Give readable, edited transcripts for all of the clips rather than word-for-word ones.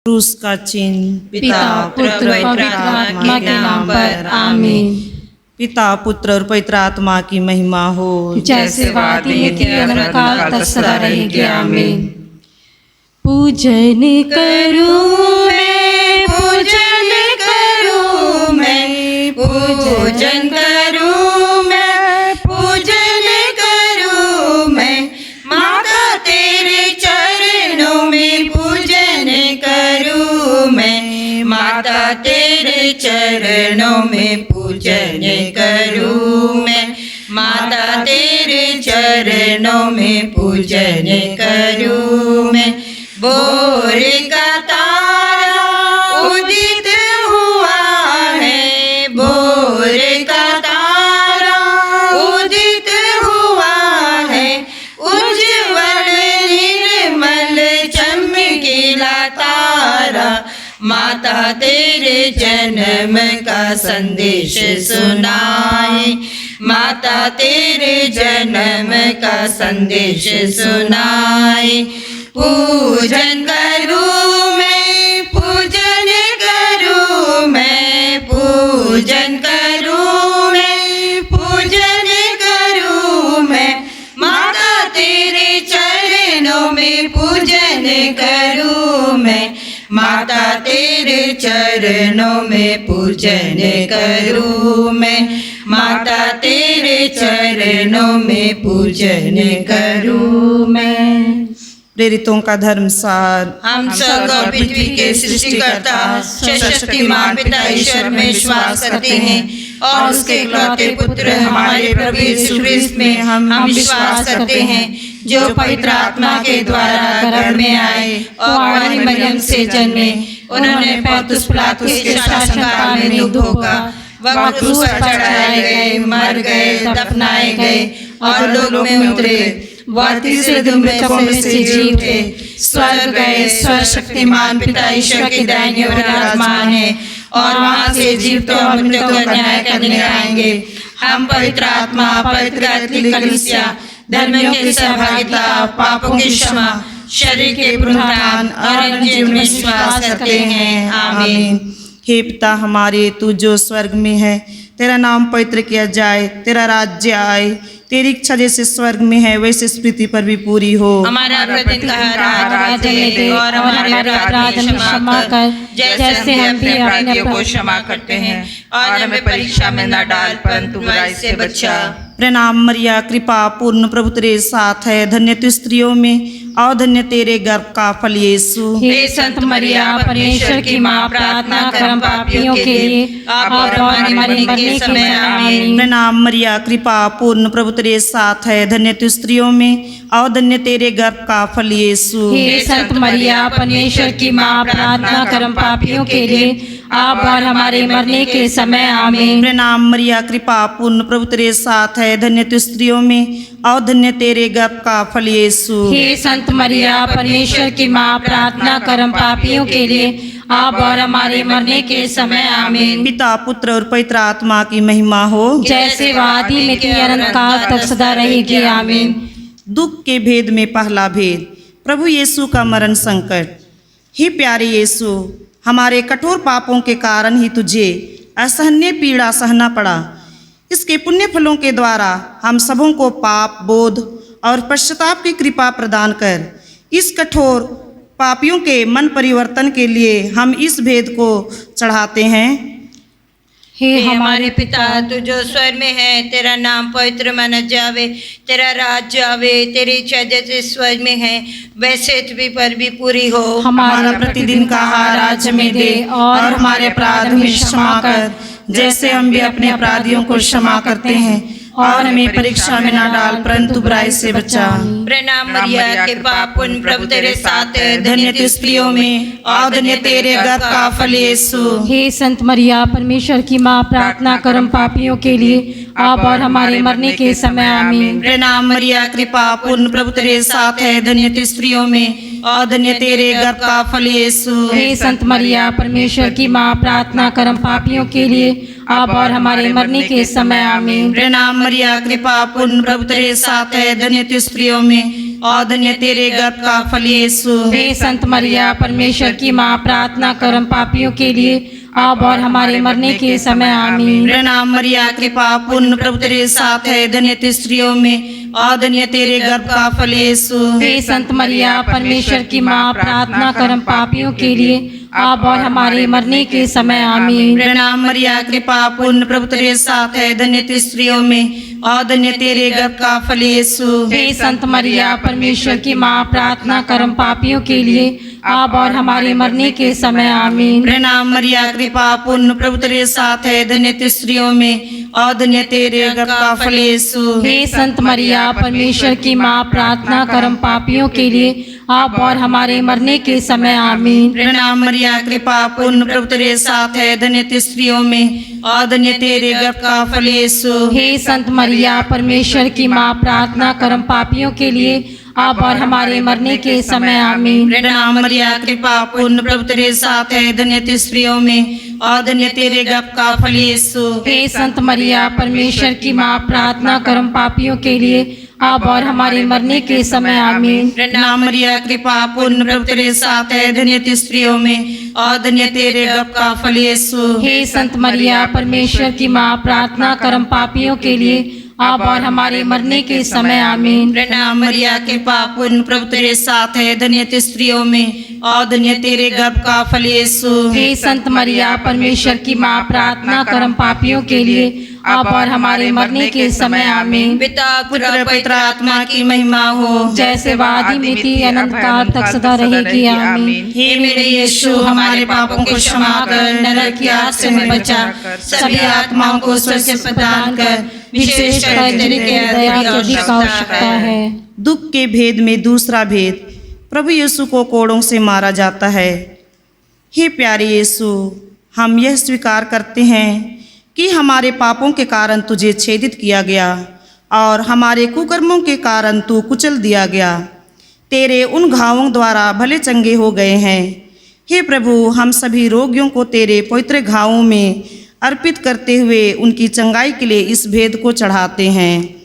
क्रूस का चिन्ह पिता पुत्र पवित्र आत्मा के नाम पर आमीन। पिता पुत्र और पवित्र आत्मा की महिमा हो, जैसे वादी में थी अनंतकाल तक सदा रहेगी आमीन। पूजन करूं मैं, पूजन करूं मैं, पूजन करूं मैं, पूजन करूं मैं, माता तेरे चरणों में पूजन करूं मैं, माता तेरे चरणों में पूजन करूं मैं, माता तेरे चरणों में पूजन करूं मैं। भोर का तारा उदित हुआ है, भोर का तारा उदित हुआ है, उज्ज्वल निर्मल चमकीला तारा, माता तेरे जन्म का संदेश सुनाए, माता तेरे जन्म का संदेश सुनाए। पूजन करूं मैं, पूजन करूं मैं, पूजन करूं मैं, पूजन करूं मैं, माता तेरे चरणों में पूजन करूं मैं, माता तेरे चरणों में पूजन करूं मैं, माता तेरे चरणों में पूजन करूं मैं। प्रेरितों का धर्मसार। हम स्वर्ग और पृथ्वी के सृष्टिकर्ता सर्वशक्तिमान पिता ईश्वर में विश्वास करते हैं और उसके इकलौते पुत्र हमारे प्रभु यीशु ख्रिस्त में हम विश्वास करते हैं, जो पवित्र आत्मा के द्वारा गर्भ में आए और कुंवारी मरियम से जन्मे। उन्होंने पोंतियुस पिलातुस के शासनकाल में दुख भोगा, वह क्रूस पर चढ़ाए गए, मर गए, दफनाए गए और लोक में उतरे। वह तीसरे दिन मृतकों से जी उठे, स्वर्ग गए, सर्वशक्तिमान पिता ईश्वर की दाहिनी ओर विराजमान है और वहां से जीवितों और मृतकों का न्याय करने आएंगे। हम पवित्र आत्मा, पवित्र कैथोलिक कलीसिया, धर्मियों की सहभागिता, पापों की क्षमा, शरीर के पुनरुत्थान और अनंत जीवन में विश्वास करते हैं आमीन। हे पिता हमारे, तू जो स्वर्ग में है, तेरा नाम पवित्र किया जाए, तेरा राज्य आए, तेरी इच्छा जैसे स्वर्ग में है वैसे इस पृथ्वी पर भी पूरी हो। हमारा प्रतिदिन का आहार आज हमें दे और हमारे अपराध क्षमा कर, जैसे हम भी अपने अपराधियों को क्षमा करते हैं, और हमें परीक्षा में न डाल परंतु बुराई से बचा। प्रणाम मरिया, कृपा पूर्ण प्रभु तेरे साथ है, धन्य तू स्त्रियों में और धन्य तेरे गर्भ का फल यीशु। हे संत मरिया, परमेश्वर की माँ, प्रार्थना कर हम पापियों के लिए अब और हमारे मरने के समय आमीन। प्रणाम मरिया, कृपा पूर्ण प्रभु तेरे साथ है, धन्य तू स्त्रियों में और धन्य तेरे गर्भ का फल यीशु। हे संत मरिया, परमेश्वर की माँ, प्रार्थना कर हम पापियों के लिए अब और हमारे मरने के समय आमीन। प्रणाम मरिया, कृपा पूर्ण प्रभु तेरे साथ है, धन्य तू स्त्रियों में और धन्य तेरे गर्भ का फल यीशु। हे संत मरिया, परमेश्वर की माँ, प्रार्थना कर हम पापियों के लिए अब और हमारे मरने के समय आमीन। पिता पुत्र और पवित्र आत्मा की महिमा हो, जैसे वादी में थी अनंतकाल तक सदा रहेगी आमीन। दुख के भेद में पहला भेद, प्रभु यीशु का मरण संकट। हे प्यारे यीशु, हमारे कठोर पापों के कारण ही तुझे असहनीय पीड़ा सहना पड़ा। इसके पुण्य फलों के द्वारा हम सबों को पाप बोध और पश्चाताप की कृपा प्रदान कर इस कठोर पापियों के मन परिवर्तन के लिए हम इस भेद को चढ़ाते हैं। हे हमारे पिता, तू जो स्वर्ग में है, तेरा नाम पवित्र माना जावे, तेरा राज्य आवे, तेरी इच्छा जैसे स्वर्ग में है वैसे पृथ्वी पर भी पूरी हो। हमारा प्रतिदिन का आहार आज हमें दे और हमारे अपराध हमें क्षमा कर, जैसे हम भी अपने अपराधियों को क्षमा करते हैं, और हमें परीक्षा में न डाल परंतु बुराई से बचा। प्रणाम मरिया, कृपा पूर्ण प्रभु तेरे साथ है, धन्य तू स्त्रियों में और धन्य तेरे गर्भ का फल यीशु। हे संत मरिया, परमेश्वर की माँ, प्रार्थना कर हम पापियों के लिए अब और हमारे मरने के समय आमीन। प्रणाम मरिया, कृपा पूर्ण प्रभु तेरे साथ है, धन्य तू स्त्रियों में और धन्य तेरे गर्भ का फल यीशु। हे संत मरिया, परमेश्वर की माँ, प्रार्थना कर हम पापियों के लिए अब और हमारे मरने के समय आमीन। प्रणाम मरिया, कृपा पूर्ण प्रभु तेरे साथ है, धन्य तू स्त्रियों में और धन्य तेरे गर्भ का फल यीशु। हे संत मरिया परमेश्वर की माँ, प्रार्थना कर हम पापियों के लिए अब और हमारे मरने के समय आमीन। प्रणाम मरिया, कृपा पूर्ण, प्रभु तेरे साथ है, धन्य तू स्त्रियों में और धन्य तेरे गर्भ का फल यीशु। हे संत मरिया परमेश्वर की माँ, प्रार्थना कर हम पापियों के लिए अब और हमारे मरने के समय आमीन। प्रणाम मरिया, कृपा पूर्ण, प्रभु तेरे साथ है, धन्य तू स्त्रियों में और धन्य तेरे गर्भ का फल यीशु। हे संत मरिया परमेश्वर की माँ, प्रार्थना कर हम पापियों के लिए अब और हमारे मरने के समय आमीन। प्रणाम मरिया, कृपा पूर्ण, प्रभु तेरे साथ है, धन्य तू स्त्रियों में और धन्य तेरे गर्भ का फल यीशु। हे संत मरिया परमेश्वर की माँ, प्रार्थना कर हम पापियों के लिए अब और हमारे मरने के समय आमीन। प्रणाम मरिया, कृपा पूर्ण, प्रभु तेरे साथ है, धन्य तू स्त्रियों में और धन्य तेरे गर्भ का फल यीशु। हे संत मरिया परमेश्वर की माँ, प्रार्थना कर हम पापियों के लिए अब और हमारे मरने के समय आमीन। प्रणाम मरिया, कृपा पूर्ण, प्रभु तेरे साथ है, धन्य तू स्त्रियों में और धन्य तेरे गर्भ का फल यीशु। हे संत मरिया परमेश्वर की माँ, प्रार्थना कर हम पापियों के लिए अब और हमारे मरने के समय आमीन। प्रणाम मरिया, कृपा पूर्ण, प्रभु तेरे साथ है, धन्य तू स्त्रियों में और धन्य तेरे गर्भ का फल यीशु। हे संत मरिया परमेश्वर की माँ, प्रार्थना कर हम पापियों के लिए अब और हमारे मरने के समय आमीन। प्रणाम मरिया, कृपा पूर्ण, प्रभु तेरे साथ है, धन्य तू स्त्रियों में और धन्य तेरे गर्भ का फल यीशु। हे संत मरिया परमेश्वर की माँ, प्रार्थना कर हम पापियों के लिए अब और हमारे मरने के समय आमीन। पिता पुत्र पवित्र आत्मा की महिमा हो, जैसे वादी में थी, अनंत काल तक सदा रहेगी आमीन। हे मेरे यीशु, हमारे पापों को क्षमा कर, नरक की आग से हमें बचा, सभी आत्माओं को स्वर्ग से प्रदान कर, विशेष कर तेरे दया की अधिक आवश्यकता है। दुख के भेद में दूसरा भेद, प्रभु यीशु को कोड़ों से मारा जाता है। हे प्यारे यीशु, हम यह स्वीकार करते हैं कि हमारे पापों के कारण तुझे छेदित किया गया और हमारे कुकर्मों के कारण तू कुचल दिया गया। तेरे उन घावों द्वारा भले चंगे हो गए हैं। हे प्रभु, हम सभी रोगियों को तेरे पवित्र घावों में अर्पित करते हुए उनकी चंगाई के लिए इस भेद को चढ़ाते हैं।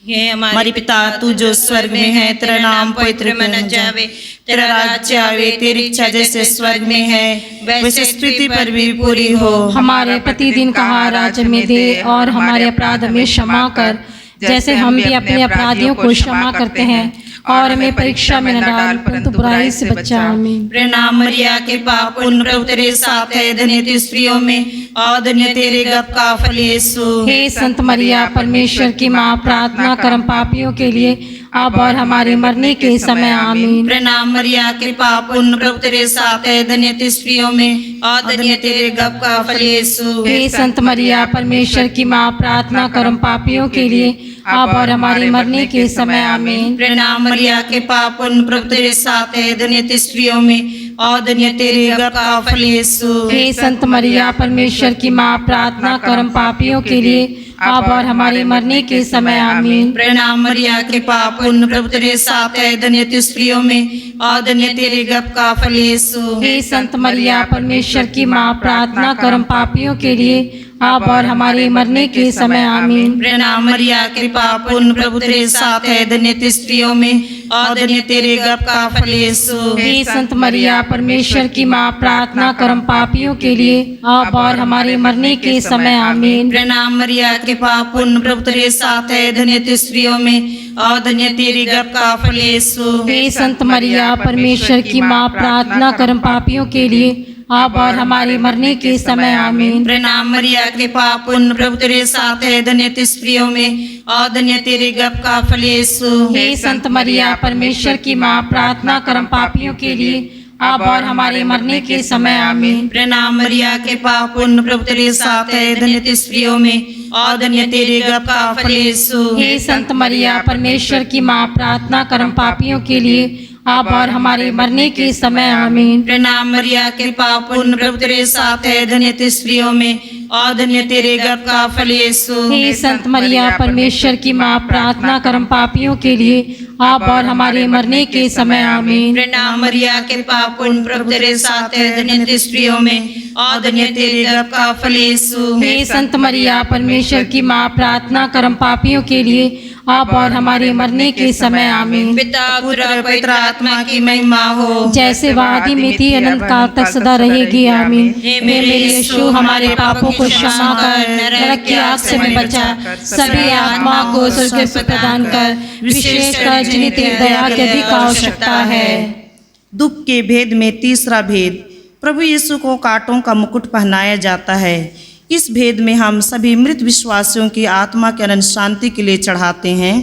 हे हमारे पिता, तू जो स्वर्ग में है, तेरा नाम पवित्र माना जावे, तेरा राज्य आवे, तेरी इच्छा जैसे स्वर्ग में है वैसे पृथ्वी पर भी पूरी हो। हमारे प्रतिदिन का आहार आज हमें दे और हमारे अपराध हमें क्षमा कर, जैसे हम भी अपने अपराधियों को क्षमा करते हैं, और हमें परीक्षा में न डाल परंतु बुराई से बचा। आमीन। प्रणाम मरिया, कृपा पूर्ण, प्रभु तेरे साथ है, धन्य तू स्त्रियों में और धन्य तेरे गर्भ का फल यीशु। हे संत मरिया परमेश्वर की माँ, प्रार्थना कर हम पापियों के लिए अब और हमारे मरने के समय आमीन। प्रणाम मरिया, कृपा पूर्ण, प्रभु तेरे साथ है, धन्य तू स्त्रियों में और धन्य तेरे गर्भ का फल यीशु। हे संत मरिया परमेश्वर की माँ, प्रार्थना कर हम पापियों के लिए अब और हमारे मरने के समय आमीन। प्रणाम मरिया, कृपा पूर्ण, प्रभु तेरे साथ है, धन्य तू स्त्रियों में और धन्य तेरे गर्भ का फल यीशु। हे संत मरिया परमेश्वर की माँ, प्रार्थना कर हम पापियों के लिए अब और हमारे मरने के समय आमीन। प्रणाम मरिया, कृपा पूर्ण, प्रभु तेरे साथ है, धन्य तू स्त्रियों में और धन्य तेरे गर्भ का फल यीशु। हे संत मरिया परमेश्वर की माँ, प्रार्थना कर हम पापियों के लिए अब और हमारे मरने के समय आमीन। प्रणाम मरिया, कृपा पूर्ण, प्रभु तेरे साथ है, धन्य तू स्त्रियों में और धन्य तेरे गर्भ का फल यीशु। हे संत मरिया परमेश्वर की माँ, प्रार्थना कर हम पापियों के लिए अब और हमारे मरने के समय आमीन। प्रणाम मरिया, कृपा पूर्ण, प्रभु तेरे साथ है, धन्य तू स्त्रियों में और धन्य तेरे गर्भ का फल यीशु। हे संत मरिया परमेश्वर की माँ, प्रार्थना कर हम पापियों के लिए अब और हमारे मरने के समय आमीन। प्रणाम मरिया, कृपा पूर्ण, प्रभु तेरे साथ है, धन्य तू स्त्रियों में और धन्य तेरे गर्भ का फल यीशु। हे संत मरिया परमेश्वर की माँ, प्रार्थना कर हम पापियों के लिए अब और हमारे मरने के समय आमीन। प्रणाम मरिया, कृपा पूर्ण, प्रभु तेरे साथ है, धन्य तू स्त्रियों में और धन्य तेरे गर्भ का फल यीशु। हे संत मरिया परमेश्वर की माँ, प्रार्थना कर हम पापियों के लिए अब और हमारे मरने के समय आमीन। प्रणाम मरिया, कृपा पूर्ण, प्रभु तेरे साथ है, धन्य तू स्त्रियों में और धन्य तेरे गर्भ का फल यीशु। हे संत मरिया परमेश्वर की माँ, प्रार्थना कर हम पापियों के लिए अब और हमारे मरने के समय आमीन। प्रणाम मरिया, कृपा पूर्ण, प्रभु तेरे साथ है, धन्य तू स्त्रियों में और धन्य तेरे गर्भ का फल यीशु। हे संत मरिया परमेश्वर की माँ, प्रार्थना कर हम पापियों के लिए अब और हमारे मरने के समय आमीन। पिता पुत्र पवित्र आत्मा की महिमा हो, जैसे वह आदि में थी अनंत काल तक सदा रहेगी आमीन। हे मेरे यीशु, हमारे पापों को क्षमा कर, नरक की आग से हमें बचा, सभी आत्मा को स्वर्ग से प्रदान कर, विशेषकर जिन्हें तेरी दया की अधिक आवश्यकता है। दुख के भेद में तीसरा भेद, प्रभु यीशु को कांटों का मुकुट पहनाया जाता है। इस भेद में हम सभी मृत विश्वासियों की आत्मा की अनंत शांति के लिए चढ़ाते हैं।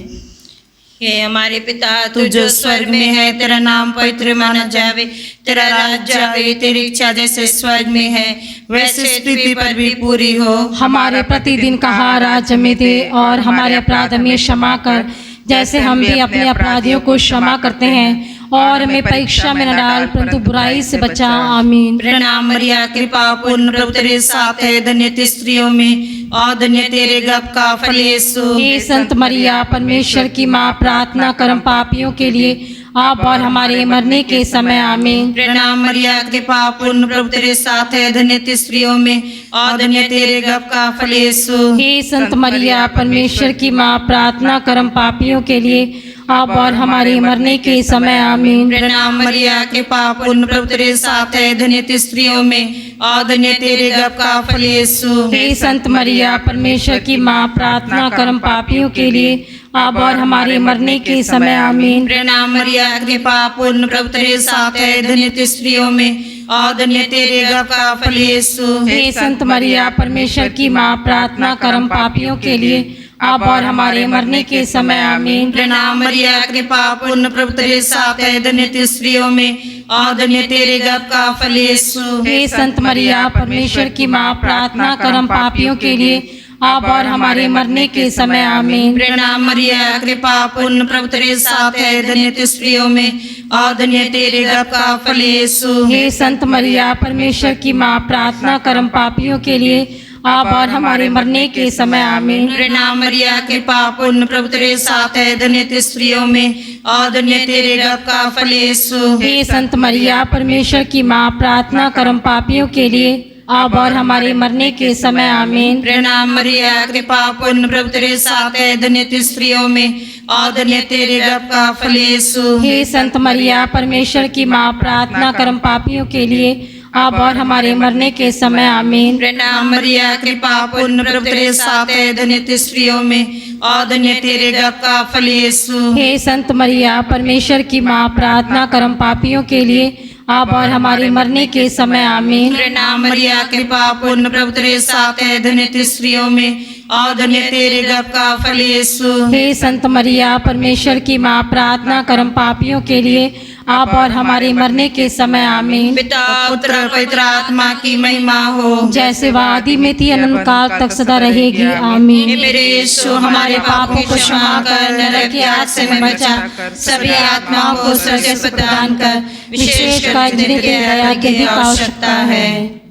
हे हमारे पिता, तू जो स्वर्ग में है, तेरा नाम पवित्र माना जावे, तेरा राज्य आवे, तेरी इच्छा जैसे स्वर्ग में है वैसे इस पृथ्वी पर भी पूरी हो। हमारे प्रतिदिन का आहार आज हमें दे, और हमारे अपराध हमें क्षमा कर, जैसे हम भी अपने अपराधियों को क्षमा करते हैं, और हमें परीक्षा में न डाल, परंतु बुराई से बचा आमीन। प्रणाम मरिया, कृपा पूर्ण प्रभु तेरे साथ है, धन्य तू स्त्रियों में और धन्य तेरे गर्भ का फल यीशु। हे संत मरिया, परमेश्वर की माँ, प्रार्थना करम पापियों के लिए अब और हमारे मरने के समय आमीन। प्रणाम मरिया, कृपा पूर्ण प्रभु तेरे साथ है, धन्य तू स्त्रियों में और धन्य तेरे गर्भ का फल यीशु। हे संत मरिया, परमेश्वर की माँ, प्रार्थना करम पापियों के लिए अब और हमारे मरने के समय आमीन। प्रणाम मरिया, कृपा पूर्ण प्रभु तेरे साथ है, धन्य तू स्त्रियों में और धन्य तेरे गर्भ का फल यीशु। हे संत मरिया, परमेश्वर की माँ, प्रार्थना करम पापियों के लिए अब और हमारे मरने के समय आमीन। प्रणाम मरिया, कृपा पूर्ण प्रभु तेरे साथ है, धन्य तू स्त्रियों में और धन्य तेरे गर्भ का फल यीशु। हे संत मरिया, परमेश्वर की माँ, प्रार्थना करम पापियों के लिए अब और हमारे मरने के समय आमीन। प्रणाम मरिया, कृपा पूर्ण प्रभु तेरे साथ है, धन्य तू स्त्रियों में और धन्य तेरे गर्भ का फल यीशु। हे संत मरिया, परमेश्वर की माँ, प्रार्थना करम पापियों के लिए अब और हमारे मरने के समय आमीन। प्रणाम मरिया, कृपा पूर्ण प्रभु तेरे साथ है, धन्य तू स्त्रियों में और धन्य तेरे गर्भ का फल यीशु। हे संत मरिया, परमेश्वर की माँ, प्रार्थना करम पापियों के लिए अब और हमारे मरने के समय आमीन। प्रणाम मरिया, कृपा पूर्ण प्रभु तेरे साथ है, धन्य तू स्त्रियों में और धन्य तेरे गर्भ का फल यीशु। हे संत मरिया, परमेश्वर की माँ, प्रार्थना करम पापियों के लिए अब और हमारे मरने के समय आमीन। प्रणाम मरिया, कृपा पूर्ण प्रभु तेरे साथ है, धन्य तू स्त्रियों में और धन्य तेरे गर्भ का फल यीशु। हे संत मरिया, परमेश्वर की माँ, प्रार्थना करम पापियों के लिए अब और हमारे मरने के समय आमीन। प्रणाम मरिया, कृपा पूर्ण प्रभु तेरे साथ है, धन्य तू स्त्रियों में और धन्य तेरे गर्भ का फल यीशु। हे संत मरिया, परमेश्वर की माँ, प्रार्थना करम पापियों के लिए अब और हमारे मरने के समय आमीन। प्रणाम मरिया, कृपा पूर्ण प्रभु तेरे साथ है, धन्य तू स्त्रियों में और धन्य तेरे गर्भ का फल यीशु। हे संत मरिया, परमेश्वर की माँ, प्रार्थना करम पापियों के लिए अब और हमारे मरने के समय आमीन। पिता पुत्र पवित्र आत्मा की महिमा हो, जैसे वह आदि में थी अनंत काल तक सदा रहेगी आमीन। हे मेरे यीशु, हमारे पापों को क्षमा कर, नरक की आग से हमें बचा, सभी आत्माओं को स्वर्ग से प्रदान कर, विशेषकर जिन्हें तेरी दया की अधिक आवश्यकता है।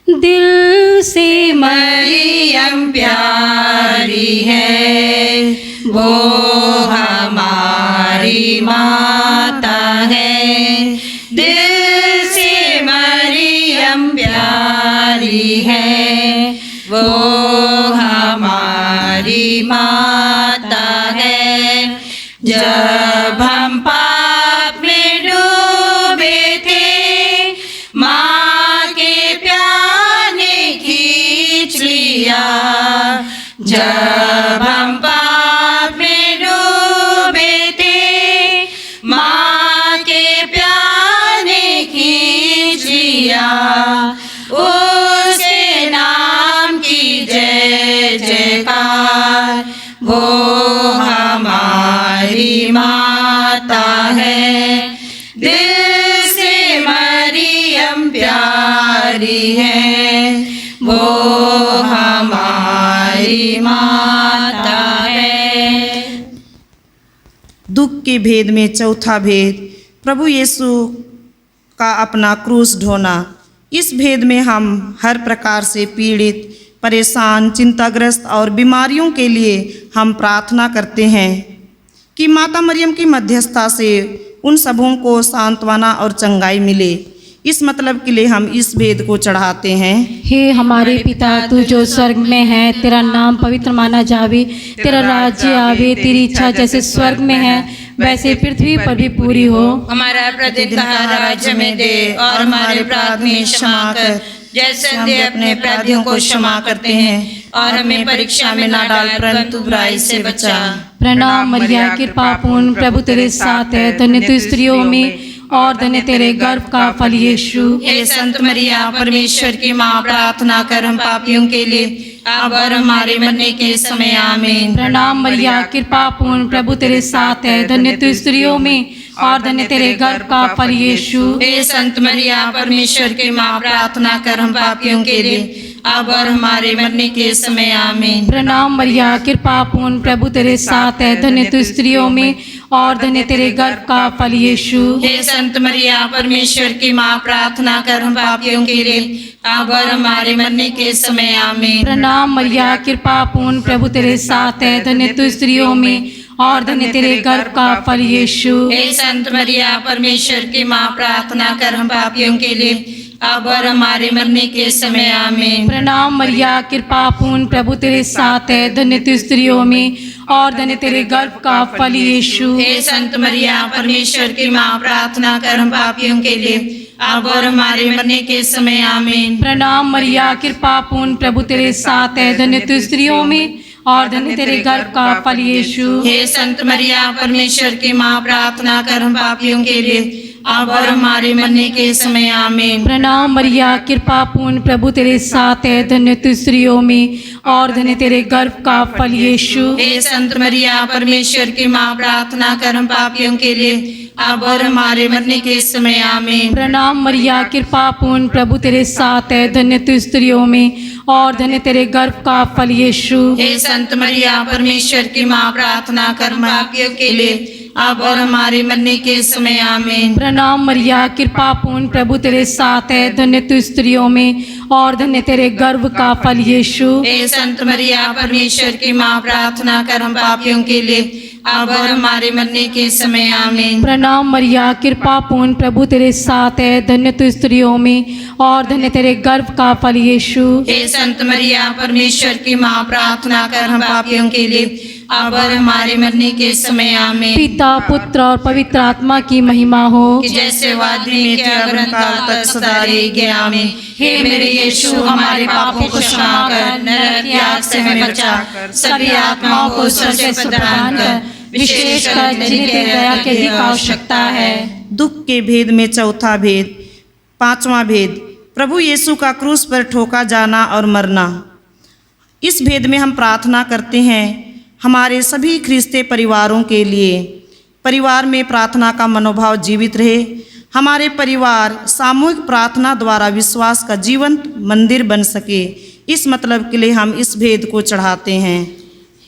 दिल से मरियम प्यारी है, वो हमारी माता है। दिल से मरियम प्यारी है, वो हमारी माता है। जब हम पाप में डूबे थे, माँ के प्यार ने खींच लिया। जब हम पाप में डूबे थे, माँ के प्यार ने खींच लिया। उसके नाम की जय जयकार, वो हमारी माता है। दिल से मरियम प्यारी है, वो हमारी माता है। दुख के भेद में चौथा भेद, प्रभु यीशु का अपना क्रूस ढोना। इस भेद में हम हर प्रकार से पीड़ित, परेशान, चिंताग्रस्त और बीमारियों के लिए हम प्रार्थना करते हैं कि माता मरियम की मध्यस्थता से उन सबों को सांत्वना और चंगाई मिले। इस मतलब के लिए हम इस भेद को चढ़ाते हैं। हे हमारे पिता, तू जो स्वर्ग में है, तेरा नाम पवित्र माना जावे, तेरा राज्य आवे, तेरी इच्छा जैसे स्वर्ग में है वैसे पृथ्वी पर भी पूरी हो। हमारा प्रतिदिन का आहार हमें दे, और हमारे अपराध में क्षमा कर, जैसे हम अपने अपराधियों को क्षमा करते हैं, और हमें परीक्षा में न डाल परंतु बुराई से बचा। प्रणाम मरिया, कृपा पूर्ण, प्रभु तेरे साथ है, धन्य तू स्त्रियों में और धन्य तेरे गर्भ का फल यीशु। हे संत मरिया, परमेश्वर की माँ, प्रार्थना कर हम पापियों के लिए, अब और हमारे मरने के समय आमीन। प्रणाम मरिया, कृपा पूर्ण, प्रभु तेरे साथ है, धन्य तू स्त्रियों में और धन्य तेरे गर्भ का फल यीशु। हे संत मरिया, परमेश्वर की माँ, प्रार्थना कर हम पापियों के लिए, अब और हमारे मरने के समय आमीन। प्रणाम मरिया, कृपा पूर्ण, प्रभु तेरे साथ है, धन्य तू स्त्रियों में और धन्य तेरे गर्भ का फल यीशु। हे संत मरिया, परमेश्वर की माँ, प्रार्थना कर हम पापियों के लिए, अब और हमारे मरने के समय आमीन। प्रणाम मरिया, कृपा पूर्ण, प्रभु तेरे साथ है, धन्य तू स्त्रियों में और धन्य तेरे गर्भ का फल यीशु। हे संत मरिया, परमेश्वर की माँ, प्रार्थना कर हम पापियों के लिए, अब और हमारे मरने के समय आमीन। प्रणाम मरिया, कृपा पूर्ण, प्रभु तेरे साथ है, धन्य तू स्त्रियों में और धन्य तेरे गर्भ का फल यीशु। हे संत मरिया, परमेश्वर की माँ, प्रार्थना कर हम पापियों के लिए, अब और हमारे मरने के समय आमीन। प्रणाम मरिया, कृपा पूर्ण, प्रभु तेरे साथ है, धन्य तू स्त्रियों में और धन्य तेरे गर्भ का फल यीशु। हे संत मरिया, परमेश्वर की माँ, प्रार्थना कर हम पापियों के लिए, अब और हमारे मरने के समय आमीन। प्रणाम मरिया, कृपा पूर्ण, प्रभु तेरे साथ है, धन्य तू स्त्रियों में और धन्य तेरे गर्भ का फल यीशु। हे संत मरिया, परमेश्वर की माँ, प्रार्थना कर हम पापियों के लिए, अब और हमारे मरने के समय आमीन। प्रणाम मरिया, कृपा पूर्ण, प्रभु तेरे साथ है, धन्य तू स्त्रियों में और धन्य तेरे गर्भ का फल यीशु। हे संत मरिया, परमेश्वर की माँ, प्रार्थना कर हम पापियों के लिए, अब और हमारे मरने के समय आमीन। प्रणाम मरिया, कृपा पूर्ण, प्रभु तेरे साथ है, धन्य तू स्त्रियों में और धन्य तेरे गर्भ का फल यीशु। हे संत मरिया, परमेश्वर की माँ, प्रार्थना कर हम पापियों के लिए, अब और हमारे मरने के समय आमीन। प्रणाम मरिया, कृपा पूर्ण, प्रभु तेरे साथ है, धन्य तू स्त्रियों में और धन्य तेरे गर्भ का फल यीशु। हे संत मरिया, परमेश्वर की माँ, प्रार्थना कर हम पापियों के लिए, अब और हमारे मरने के समय आमीन। पिता, पुत्र और पवित्र आत्मा की महिमा हो, कि जैसे वादी में थे अग्रंत काल तक सदा रहेगी आमीन। हे मेरे यीशु, हमारे पापों को क्षमा कर, नरक की आग से हमें बचा, सभी आत्माओं को स्वर्ग से प्रदान कर, विशेषकर जिन्हें तेरी दया की अधिक आवश्यकता है। दुख के भेद में चौथा भेद, पांचवा भेद, प्रभु यीशु का क्रूस पर ठोका जाना और मरना। इस भेद में हम प्रार्थना करते हैं हमारे सभी ख्रिस्ती परिवारों के लिए। परिवार में प्रार्थना का मनोभाव जीवित रहे। हमारे परिवार सामूहिक प्रार्थना द्वारा विश्वास का जीवंत मंदिर बन सके, इस मतलब के लिए हम इस भेद को चढ़ाते हैं।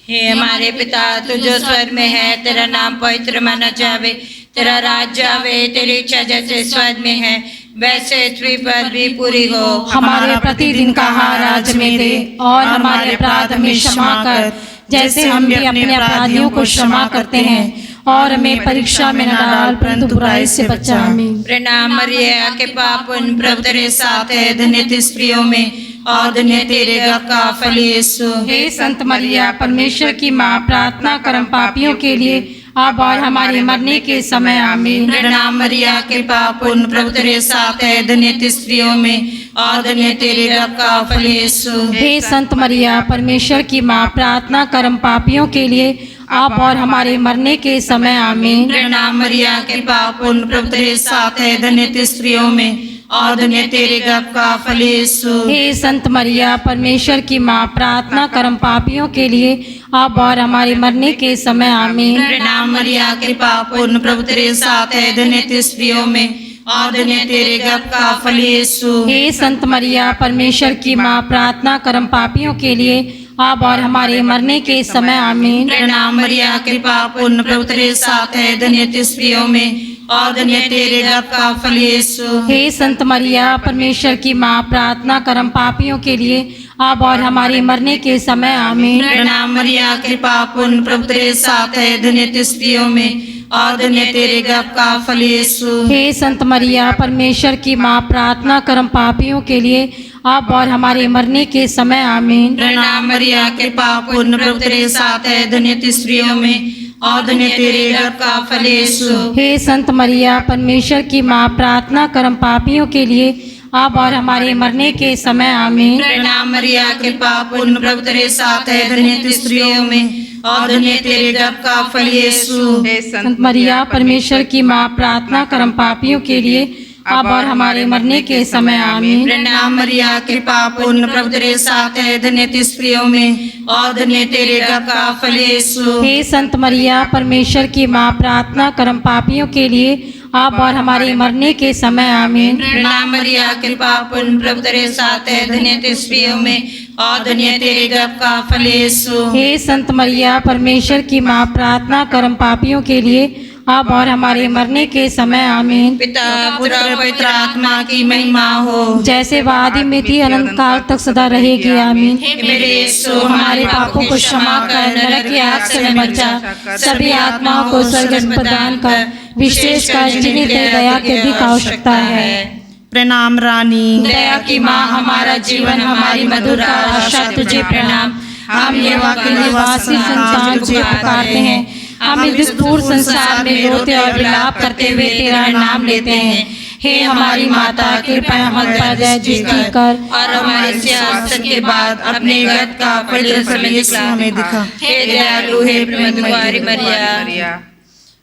हे हमारे पिता, तू जो स्वर्ग में है, तेरा नाम पवित्र माना जावे, तेरा राज्य आवे, तेरी इच्छा जैसे स्वर्ग में है वैसे पृथ्वी पर भी पूरी हो। हमारे प्रतिदिन का आहार आज हमें दे, और हमारे अपराध हमें क्षमा कर, जैसे हम भी अपने अपराधियों को क्षमा करते हैं, और हमें परीक्षा में न डाल परंतु बुराई से बचा। आमीन। प्रणाम मरिया, के पापुन, प्रभु तेरे साथ है, धन्य तू स्त्रियों में और धन्य तेरे गर्भ का फल यीशु। हे संत मरिया, परमेश्वर की माँ, प्रार्थना कर हम पापियों के लिए, अब और हमारे मरने के समय। आमीन। प्रणाम मरिया, के पापुन, प्रभु तेरे साथ है, धन्य तू स्त्रियों में और धन्य तेरे गर्भ का फल यीशु। हे संत मरिया, परमेश्वर की माँ, प्रार्थना कर हम पापियों के लिए, अब और हमारे मरने के समय। आमीन। प्रणाम मरिया, के पापुन, प्रभु तेरे साथ है, धन्य तू स्त्रियों में और धन्य तेरे गर्भ का फल यीशु। हे संत मरिया, परमेश्वर की माँ, प्रार्थना कर हम पापियों के लिए, अब और हमारे मरने के समय। आमीन। प्रणाम मरिया, के पापुन, प्रभु तेरे साथ है, धन्य तू स्त्रियों में और धन्य तेरे गर्भ का फल यीशु। हे संत मरिया, परमेश्वर की माँ, प्रार्थना कर हम पापियों के लिए, अब और हमारे मरने के समय। आमीन। प्रणाम मरिया, के पापुन, प्रभु तेरे साथ है, धन्य तू स्त्रियों में और धन्य तेरे गर्भ का फल यीशु। हे संत मरिया, परमेश्वर की माँ, प्रार्थना कर हम पापियों के लिए, अब और हमारे मरने के समय। आमीन। प्रणाम मरिया, के पापुन, प्रभु तेरे साथ है, धन्य तू स्त्रियों में और धन्य तेरे गर्भ का फल यीशु। हे संत मरिया परमेश्वर की माँ, प्रार्थना कर हम पापियों के लिए अब और हमारे मरने के समय आमीन। प्रणाम मरिया, कृपा पूर्ण प्रभु तेरे साथ है, धन्य तू स्त्रियों में और धन्य तेरे गर्भ का फल यीशु। हे संत मरिया परमेश्वर की माँ, प्रार्थना कर हम पापियों के लिए अब और हमारे मरने के समय आमीन। प्रणाम मरिया, कृपा पूर्ण प्रभु तेरे साथ है, धन्य तू स्त्रियों में और धन्य तेरे गर्भ का फल यीशु। संत मरिया परमेश्वर की माँ, प्रार्थना कर हम पापियों के लिए अब और हमारे मरने के समय आमीन। प्रणाम मरिया, कृपा पूर्ण प्रभु तेरे साथ है, धन्य तू स्त्रियों में और धन्य तेरे गर्भ का फल यीशु। हे संत मरिया परमेश्वर की माँ, प्रार्थना कर हम पापियों के लिए अब और हमारे मरने के समय आमीन। प्रणाम मरिया, कृपा पूर्ण प्रभु तेरे साथ है, धन्य तू स्त्रियों में और धन्य तेरे गर्भ का फल यीशु। हे संत मरिया परमेश्वर की माँ, प्रार्थना कर हम पापियों के लिए अब और हमारे मरने के समय आमीन। पिता पुत्र पवित्र आत्मा की महिमा हो, जैसे वह आदि में थी, अनंत काल तक सदा रहेगी आमीन। हे मेरे यीशु, हमारे पापों को क्षमा कर, नरक की आग से हमें बचा, सभी आत्माओं को स्वर्ग प्रदान कर, विशेषकर जिन्हें तेरी दया की अधिक आवश्यकता है। प्रणाम रानी, दया की माँ, हमारा जीवन, हमारी मधुर आशा, तुझे प्रणाम। हम यहोवा के निवासी संतान तुझे पुकारते हैं, हम इस दूर संसार में रोते और विलाप करते हुए तेरा नाम लेते हैं। हे हमारी माता, कृपया हम पर दया दृष्टि कर और हमारे सियासत के बाद अपने गर्भ का पवित्र फल यीशु हमें दिखा। हे दयालु, हे प्रेमद्वारी मरिया,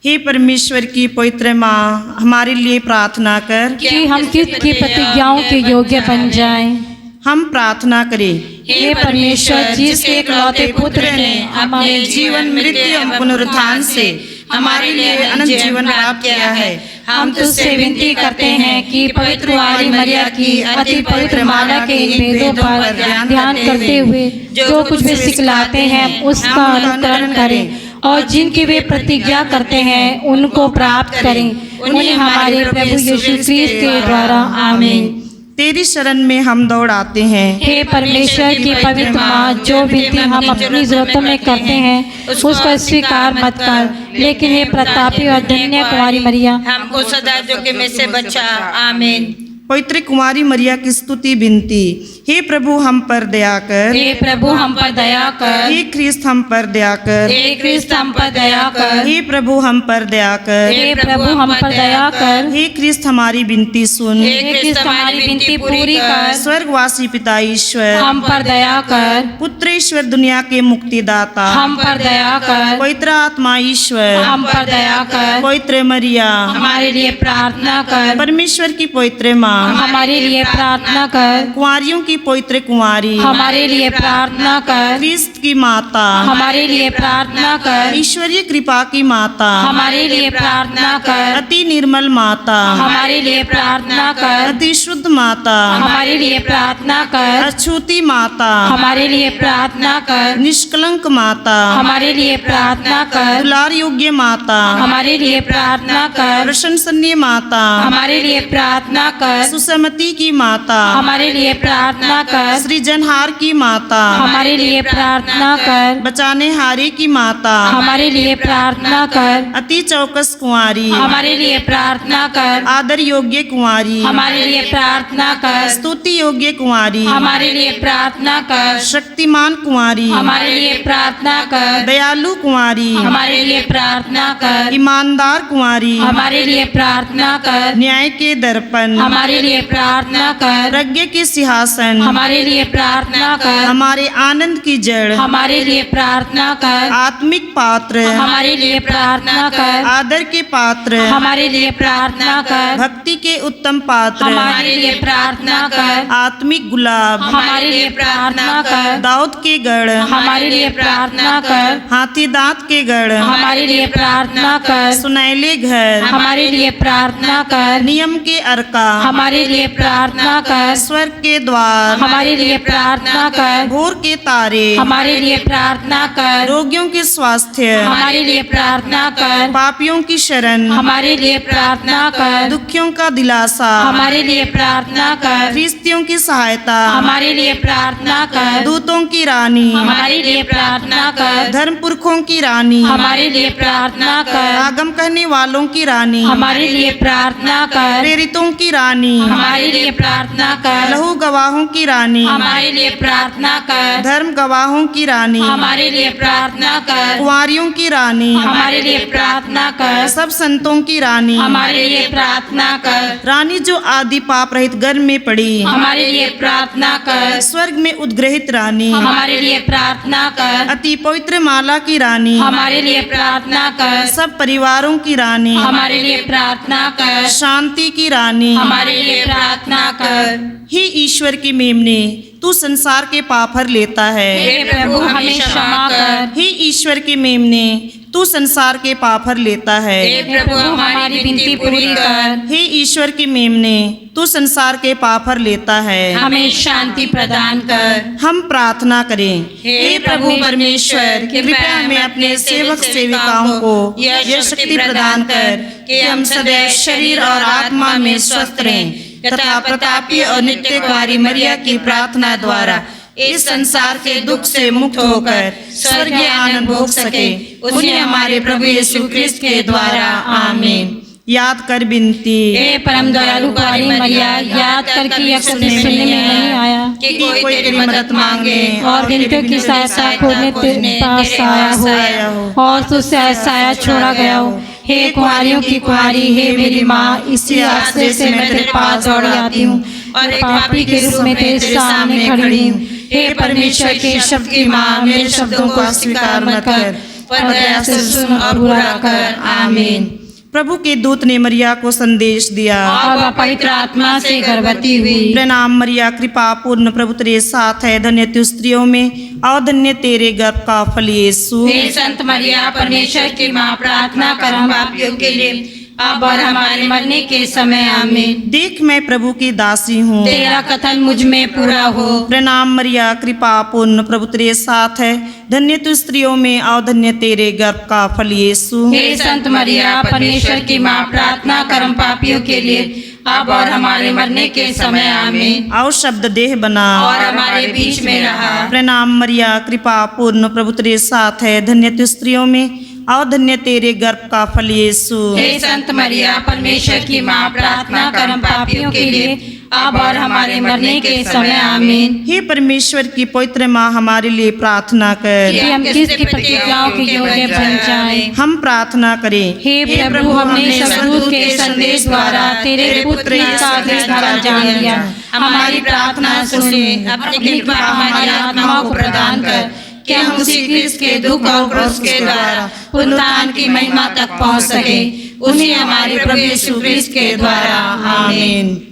हे परमेश्वर की पवित्र माँ, हमारे लिए प्रार्थना कर कि हम किस की प्रतिज्ञाओं के योग्य बन जाएं। हम प्रार्थना करें। हे परमेश्वर, जिसके इकलौते पुत्र ने अपने जीवन, मृत्यु एवं पुनरुत्थान से हमारे लिए अनंत जीवन प्राप्त किया है, हम तुझसे विनती करते हैं कि पवित्र कुंवारी मरिया की अति पवित्र माला के इन वेदों पर ध्यान करते हुए जो कुछ भी सिखलाते हैं उसका अनुकरण करें और जिनकी वे प्रतिज्ञा करते हैं उनको प्राप्त करें, उन्हें हमारे प्रभु यीशु क्रिस्त के द्वारा आमीन। तेरी शरण में हम दौड़ आते हैं। हे परमेश्वर की पवित्र माँ, जो विनती हम अपनी जरूरतों में करते हैं उसको स्वीकार मत कर, लेकिन हे प्रतापी और धन्य कुंवारी मरिया, हमको सदा जोखिम में से बचा। आमीन। पवित्र कुंवारी मरिया की स्तुति विनती। हे प्रभु हम पर दया कर, हे प्रभु हम पर दया कर, हे ख्रिस्त हम पर दया कर, हे ख्रिस्त हम पर दया कर, हे प्रभु हम पर दया कर, हे प्रभु हम पर दया कर, हे ख्रिस्त हमारी विनती सुन, हे ख्रिस्त हमारी विनती पूरी कर, स्वर्गवासी पिता ईश्वर हम पर दया कर, पुत्र ईश्वर दुनिया के मुक्तिदाता हम पर दया कर, पवित्र आत्मा ईश्वर हम पर दया कर, पवित्र मरिया हमारे लिए प्रार्थना कर, परमेश्वर की पवित्र माँ हमारे लिए प्रार्थना कर, कुंवारियों की पवित्र कुंवारी हमारे लिए प्रार्थना कर, ख्रिस्त की माता हमारे लिए प्रार्थना कर, ईश्वरीय कृपा की माता हमारे लिए प्रार्थना कर, अति निर्मल माता हमारे लिए प्रार्थना कर, अति शुद्ध माता हमारे लिए प्रार्थना कर, अछूती माता हमारे लिए प्रार्थना कर, निष्कलंक माता हमारे लिए प्रार्थना कर, दुलार योग्य माता हमारे लिए प्रार्थना कर, प्रशंसनीय माता हमारे लिए प्रार्थना कर, सुसमति की माता हमारे लिए प्रार्थना कर, सृजनहार की माता हमारे लिए प्रार्थना कर, बचाने हारे की माता हमारे लिए प्रार्थना कर, अति चौकस कुंवारी हमारे लिए प्रार्थना कर, आदर योग्य कुंवारी हमारे लिए प्रार्थना कर, स्तुति योग्य कुंवारी हमारे लिए प्रार्थना कर, शक्तिमान कुंवारी हमारे लिए प्रार्थना कर, दयालु कुंवारी हमारे लिए प्रार्थना कर, ईमानदार कुंवारी हमारे लिए प्रार्थना कर, न्याय के दर्पण हमारे लिए प्रार्थना कर, प्रज्ञा के सिंहासन हमारे लिए प्रार्थना कर, हमारे आनंद की जड़ हमारे लिए प्रार्थना कर, आत्मिक पात्र हमारे लिए प्रार्थना कर, आदर के पात्र हमारे लिए प्रार्थना कर, भक्ति के उत्तम पात्र हमारे लिए प्रार्थना कर, आत्मिक गुलाब हमारे लिए प्रार्थना कर, दाऊद के गढ़ हमारे लिए प्रार्थना कर, हाथी दांत के गढ़ हमारे लिए प्रार्थना कर, सुनैले घर हमारे लिए प्रार्थना कर, नियम के अर्का हमारे लिए प्रार्थना कर, स्वर्ग के द्वार अनुसार हमारे लिए प्रार्थना कर। भोर के तारे हमारे लिए प्रार्थना कर। रोगियों के स्वास्थ्य हमारे लिए प्रार्थना कर। पापियों की शरण हमारे लिए प्रार्थना कर। दुखियों का दिलासा हमारे लिए प्रार्थना कर। फिरिश्तियों की सहायता हमारे लिए प्रार्थना कर। दूतों की रानी हमारे लिए प्रार्थना कर। धर्म पुरखों की रानी हमारे लिए प्रार्थना कर। आगम कहने वालों की रानी हमारे लिए प्रार्थना कर। प्रेरितों की रानी हमारे लिए प्रार्थना कर। लहू गवाहों की रानी हमारे लिए प्रार्थना कर। धर्म गवाहों की रानी हमारे लिए प्रार्थना कर। कुंवारियों की रानी हमारे लिए प्रार्थना कर। सब संतों की रानी हमारे लिए प्रार्थना कर। रानी जो आदि पाप रहित गर्भ में पड़ी हमारे लिए प्रार्थना कर। स्वर्ग में उद्ग्रहित रानी हमारे लिए प्रार्थना कर। अति पवित्र माला की रानी हमारे लिए प्रार्थना कर। सब परिवारों की रानी हमारे लिए प्रार्थना कर। शांति की रानी हमारे लिए प्रार्थना कर। हे ईश्वर की मेमने तू संसार के पाप हर लेता है। हे प्रभु हमें क्षमा कर। हे ईश्वर की मेमने तू संसार के पाप हर लेता है। हे प्रभु हमारी विनती पूरी कर। हे ईश्वर की मेमने तू संसार के पाप हर लेता है। हमें शांति प्रदान कर। हम प्रार्थना करें। हे प्रभु परमेश्वर, कृपया हमें अपने सेवक सेविकाओं को यह शक्ति प्रदान कर कि हम सदैव शरीर और आत्मा में स्वस्थ रहें तथा प्रतापी और नित्य कुमारी मरिया की प्रार्थना द्वारा इस संसार के दुख से मुक्त होकर स्वर्गीय आनंद भोग सके। उन्हें हमारे प्रभु यीशु क्रिस्त के द्वारा आमीन। याद कर बिनती। हे परम दयालु कुमारी मरिया, याद करके अक्सर सुनने में नहीं आया कि कोई तेरी मदद मांगे और गिनतियों की सहायता खोजने तेरे पास आया हो और तुझसे साया छोड़ा गया हो। हे कुंवारियों की कुंवारी, हे मेरी माँ, इसी आश्रय से मैं तेरे पास दौड़ आती हूँ और एक पापी के रूप में तेरे सामने खड़ी हूँ। हे परमेश्वर के शब्द की माँ, मेरे शब्दों को अस्वीकार मत कर, पर दया से सुन और पूरा कर। आमीन। प्रभु के दूत ने मरिया को संदेश दिया और वह पवित्र आत्मा से गर्भवती हुई। प्रणाम मरिया, कृपा पूर्ण प्रभु तेरे साथ है, धन्य तू स्त्रियों में और धन्य तेरे गर्भ का फल यीशु। हे संत मरिया, परमेश्वर की माँ, प्रार्थना कर हम पापियों के लिए अब और हमारे मरने के समय। आमीन। देख मैं प्रभु की दासी हूँ, तेरा कथन मुझ में पूरा हो। प्रणाम मरिया, कृपा पूर्ण प्रभु तेरे साथ है, धन्य तू स्त्रियों में और धन्य तेरे गर्भ का फल यीशु। हे संत मरिया, परमेश्वर की माँ, प्रार्थना कर हम पापियों के लिए अब और हमारे मरने के समय। आमीन। आओ शब्द देह बना और हमारे बीच में रहा। प्रणाम मरिया, कृपा पूर्ण प्रभु तेरे साथ है, धन्य तू स्त्रियों में और धन्य तेरे गर्भ का फल यीशु। हे संत मरिया, परमेश्वर की माँ, प्रार्थना कर हम पापियों के लिए अब और हमारे मरने के समय। आमीन। हे परमेश्वर की पवित्र माँ, हमारे लिए प्रार्थना कर कि हम किसकी प्रतिज्ञाओं के योग्य बन जाएं। हम प्रार्थना करें। हे प्रभु, हमने स्वर्गदूत के संदेश द्वारा तेरे पुत्र का अधिकार जान लिया। हमारी प्रार्थना सुने, अपनी कृपा हमारी आत्माओं को प्रदान कर कि हम उसी क्रिस्त के दुख और क्रूस के द्वारा पुनरुत्थान की महिमा तक पहुंच सके। उन्हें हमारे प्रभु यीशु क्रिस्त के द्वारा। आमीन।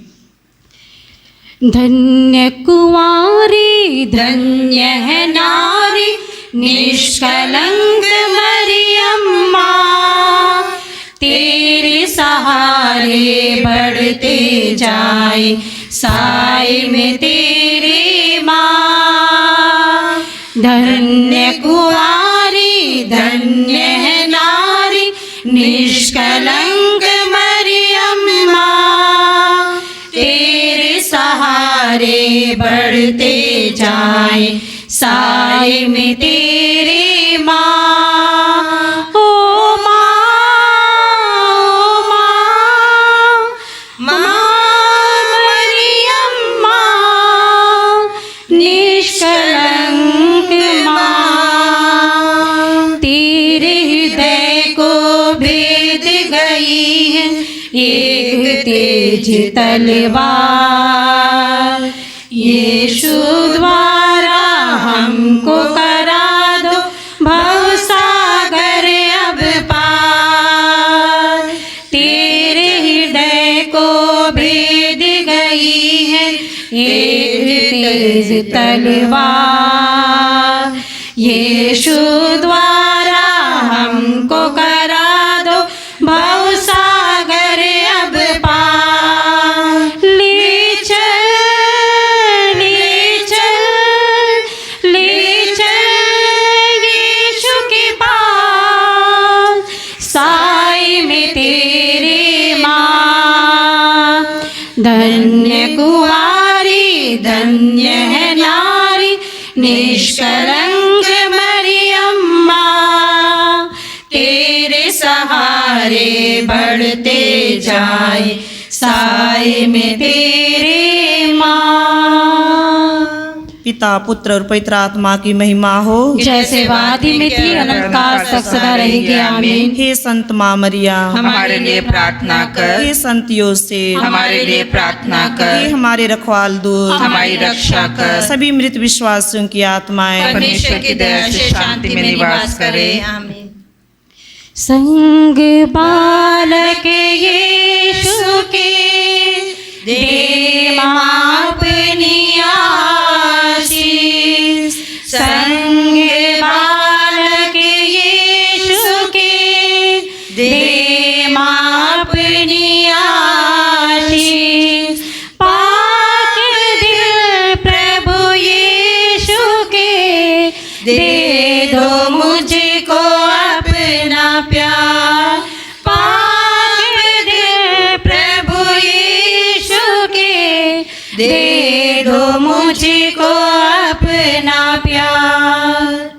धन्य कुंवारी, धन्य है नारी, निष्कलंक मरियम माँ, तेरे सहारे बढ़ते जाए साए में तेरे माँ। धन्य कुंवारी, धन्य है नारी, निष्कलंक मरियम माँ, तेरे सहारे बढ़ते जाए साए में तेरे माँ। ओ माँ, ओ माँ, माँ मरियम माँ, निष्कलंक माँ, तेरे हृदय को भेद गई है एक तेज तलवार। यीशु द्वारा हमको करा दो भवसागर अब पार। तेरे हृदय को भेद गई है एक तेज तलवार। यीशु द्वारा हमको करा दो भवसागर अब पार। ले चल, ले धन्य कुंवारी धन्य है नारी निष्कलंक मरियम माँ, तेरे सहारे बढ़ते जाए साए में तेरे माँ। पिता पुत्र और पवित्र आत्मा की महिमा हो, जैसे वादी में थी अनंत काल तक सदा रहेगी। आमीन। हे संत माँ मरिया, हमारे लिए प्रार्थना कर। हे संत योसेफ, हमारे लिए प्रार्थना हे कर। हमारे रखवाल दूत, हमारी रक्षा कर। सभी मृत विश्वासियों की आत्माएं परमेश्वर की दया से शांति में निवास करे। आमीन। संग बालक यीशु के दे माँ अपनी आशीष, संग बालक यीशु के दे माँ अपनी आशीष। पाक दिल प्रभु यीशु के दे दो मुझको अपना प्यार। पाक दिल प्रभु यीशु के दे दो मुझको अपना प्यार।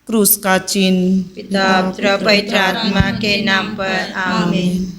क्रूस का चिन्ह। पिता पुत्र पवित्र आत्मा के नाम पर आमीन।